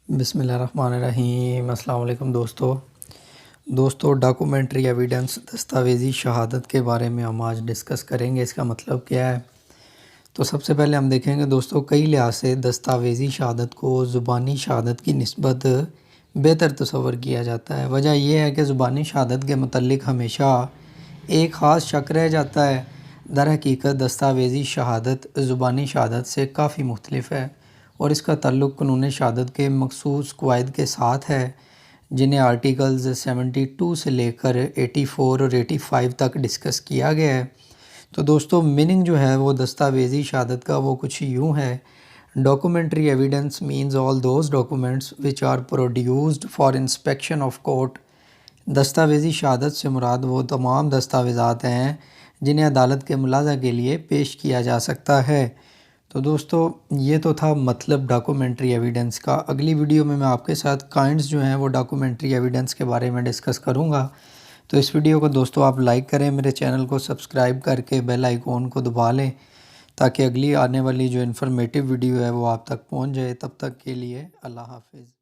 بسم اللہ الرحمن الرحیم۔ السلام علیکم دوستو ڈاکومنٹری ایویڈنس دستاویزی شہادت کے بارے میں ہم آج ڈسکس کریں گے۔ اس کا مطلب کیا ہے؟ تو سب سے پہلے ہم دیکھیں گے دوستو، کئی لحاظ سے دستاویزی شہادت کو زبانی شہادت کی نسبت بہتر تصور کیا جاتا ہے۔ وجہ یہ ہے کہ زبانی شہادت کے متعلق ہمیشہ ایک خاص شک رہ جاتا ہے۔ در حقیقت دستاویزی شہادت زبانی شہادت سے کافی مختلف ہے اور اس کا تعلق قانون شہادت کے مخصوص قواعد کے ساتھ ہے، جنہیں آرٹیکلز 72 سے لے کر 84 اور 85 تک ڈسکس کیا گیا ہے۔ تو دوستو میننگ جو ہے وہ دستاویزی شہادت کا وہ کچھ یوں ہے: documentary evidence means all those documents which are produced for inspection of court۔ دستاویزی شہادت سے مراد وہ تمام دستاویزات ہیں جنہیں عدالت کے ملاحظہ کے لیے پیش کیا جا سکتا ہے۔ تو دوستو یہ تو تھا مطلب ڈاکومنٹری ایویڈنس کا۔ اگلی ویڈیو میں آپ کے ساتھ کائنڈز جو ہیں وہ ڈاکومنٹری ایویڈنس کے بارے میں ڈسکس کروں گا۔ تو اس ویڈیو کو دوستو آپ لائک کریں، میرے چینل کو سبسکرائب کر کے بیل آئیکن کو دبا لیں تاکہ اگلی آنے والی جو انفارمیٹیو ویڈیو ہے وہ آپ تک پہنچ جائے۔ تب تک کے لیے اللہ حافظ۔